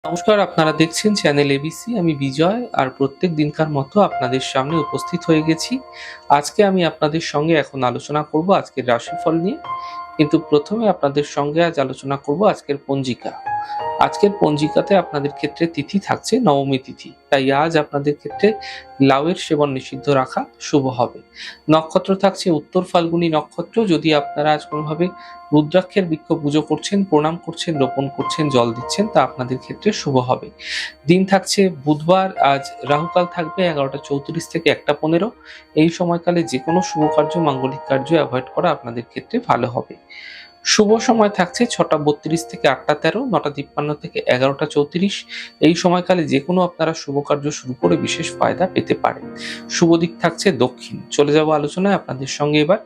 নমস্কার, আপনারা দেখছেন চ্যানেল এবিসি। আমি বিজয়, আর প্রত্যেক দিনকার মতো আপনাদের সামনে উপস্থিত হয়ে গেছি। আজকে আমি আপনাদের সঙ্গে এখন আলোচনা করব আজকের রাশিফল নিয়ে। কিন্তু প্রথমে আপনাদের সঙ্গে আজ আলোচনা করব আজকের পঞ্জিকা। আজকের পঞ্জিকাতে আপনাদের ক্ষেত্রে তিথি থাকছে নবমী তিথি, তাই আজ আপনাদের ক্ষেত্রে লাউয়ের সেবন নিষিদ্ধ রাখা শুভ হবে। নক্ষত্র থাকছে উত্তর ফাল্গুনী নক্ষত্র। যদি আপনারা আজ কোনোভাবে রুদ্রাক্ষের বৃক্ষ পুজো করছেন, প্রণাম করছেন, রোপণ করছেন, জল দিচ্ছেন, তা আপনাদের ক্ষেত্রে শুভ হবে। দিন থাকছে বুধবার। আজ রাহুকাল থাকবে 11টা 34 থেকে 1টা 15। এই সময়কালে যে কোনো শুভ কার্য, মাঙ্গলিক কার্য অ্যাভয়েড করা আপনাদের ক্ষেত্রে ভালো হবে। শুভ সময় থাকছে 6টা 32 থেকে 8টা 13, 9টা 53 থেকে 11টা 34। এই সময়কালে যে কোনো আপনারা শুভ কার্য শুরু করে বিশেষ ফায়দা পেতে পারেন। শুভ দিক থাকছে দক্ষিণ। চলে যাব আলোচনায় আপনাদের সঙ্গে এবার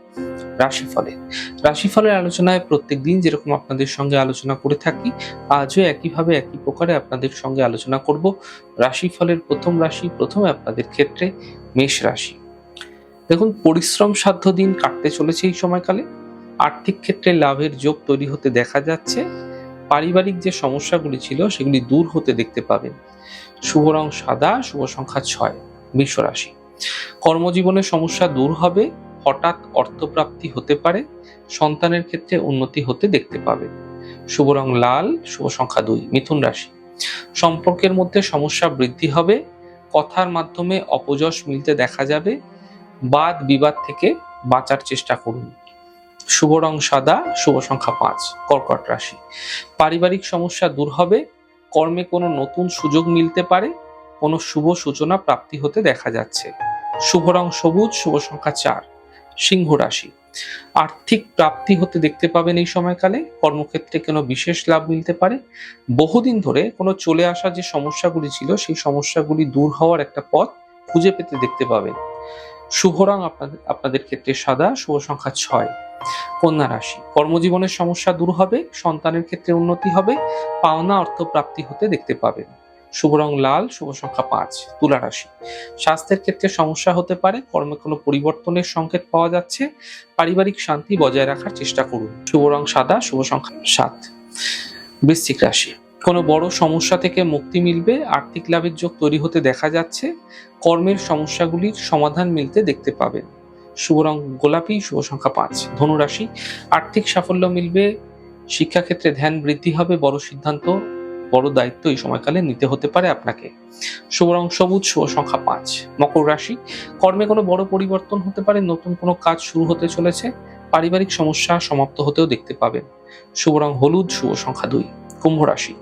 রাশিফলের আলোচনায় প্রত্যেক দিন যেরকম আপনাদের সঙ্গে আলোচনা করে থাকি, আজও একইভাবে একই প্রকারে আপনাদের সঙ্গে আলোচনা করব রাশিফলের প্রথম রাশি। প্রথমে আপনাদের ক্ষেত্রে মেষ রাশি। দেখুন, পরিশ্রম সাধ্য দিন কাটতে চলেছে এই সময়কালে। আর্থিক ক্ষেত্রে লাভের যোগ তৈরি হতে দেখা যাচ্ছে। পারিবারিক যে সমস্যাগুলি ছিল সেগুলি দূর হতে দেখতে পাবেন। শুভ রং সাদা, শুভ সংখ্যা 6। বৃষ রাশি। কর্মজীবনের সমস্যা দূর হবে। হঠাৎ অর্থপ্রাপ্তি হতে পারে। সন্তানের ক্ষেত্রে উন্নতি হতে দেখতে পাবেন। শুভ রং লাল, শুভ সংখ্যা 2। মিথুন রাশি। সম্পর্কের মধ্যে সমস্যা বৃদ্ধি হবে। কথার মাধ্যমে অপযশ মিলতে দেখা যাবে। বাদ বিবাদ থেকে বাঁচার চেষ্টা করুন। শুভ রং সাদা, শুভ সংখ্যা 5। কর্কট রাশি। পারিবারিক সমস্যা দূর হবে। কর্মে কোনো নতুন সুযোগ মিলতে পারে। কোনো শুভ সূচনা প্রাপ্তি হতে দেখা যাচ্ছে। শুভ রং সবুজ, শুভ সংখ্যা 4। সিংহ রাশি। আর্থিক প্রাপ্তি হতে দেখতে পাবেন এই সময়কালে। কর্মক্ষেত্রে কোনো বিশেষ লাভ মিলতে পারে। বহুদিন ধরে কোনো চলে আসা যে সমস্যাগুলি ছিল, সেই সমস্যাগুলি দূর হওয়ার একটা পথ খুঁজে পেতে দেখতে পাবেন। শুভ রং আপনাদের ক্ষেত্রে সাদা, শুভ সংখ্যা 6। কন্যা রাশি। কর্মজীবনের সমস্যা দূর হবে। সন্তানের ক্ষেত্রে উন্নতি হবে। পাওনা অর্থ প্রাপ্তি হতে দেখতে পাবেন। শুভ রং লাল, শুভ সংখ্যা 5। তুলা রাশি। স্বাস্থ্যের ক্ষেত্রে সমস্যা হতে পারে। কর্মে কোনো পরিবর্তনের সংকেত পাওয়া যাচ্ছে। পারিবারিক শান্তি বজায় রাখার চেষ্টা করুন। শুভ রং সাদা, শুভ সংখ্যা 7। বৃশ্চিক রাশি। কোনো বড় সমস্যা থেকে মুক্তি মিলবে। আর্থিক লাভের যোগ তৈরি হতে দেখা যাচ্ছে। কর্মের সমস্যাগুলির সমাধান মিলতে দেখতে পাবেন। শুভ রং গোলাপি, শুভ সংখ্যা 5। ধনু রাশি। আর্থিক সাফল্য মিলবে। শিক্ষাক্ষেত্রে ধ্যান বৃদ্ধি হবে। বড় সিদ্ধান্ত, বড় দায়িত্ব এই সময়কালে নিতে হতে পারে আপনাকে। শুভ রং সবুজ, শুভ সংখ্যা 5। মকর রাশি। কর্মে কোনো বড় পরিবর্তন হতে পারে। নতুন কোনো কাজ শুরু হতে চলেছে। পারিবারিক সমস্যা সমাপ্ত হতেও দেখতে পাবেন। শুভ রং হলুদ, শুভ সংখ্যা 2। কুম্ভ রাশি।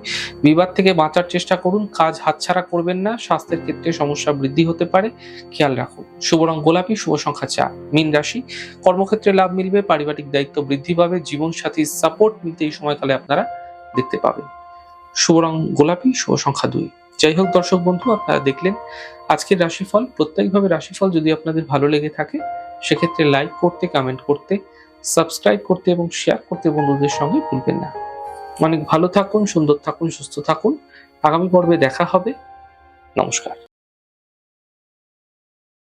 বিবাদ থেকে বাঁচার চেষ্টা করুন। কাজ হাতছাড়া করবেন না। স্বাস্থ্যের ক্ষেত্রে সমস্যা বৃদ্ধি হতে পারে, খেয়াল রাখুন। শুভ রং গোলাপি, শুভ সংখ্যা 4। মীন রাশি। কর্মক্ষেত্রে লাভ মিলবে। পারিবারিক দায়িত্ব বৃদ্ধি পাবে। জীবন সাথীর সাপোর্ট মিলতে এই সময়কালে আপনারা দেখতে পাবেন। শুভ রং গোলাপি, শুভ সংখ্যা 2। যাই হোক দর্শক বন্ধু, আপনারা দেখলেন আজকের রাশিফল। প্রত্যেকভাবে রাশিফল যদি আপনাদের ভালো লেগে থাকে, সেক্ষেত্রে লাইক করতে, কমেন্ট করতে, সাবস্ক্রাইব করতে এবং শেয়ার করতে বন্ধুদের সঙ্গে ভুলবেন না। অনেক ভালো থাকুন, সুন্দর থাকুন, সুস্থ থাকুন। আগামী পর্বে দেখা হবে। নমস্কার।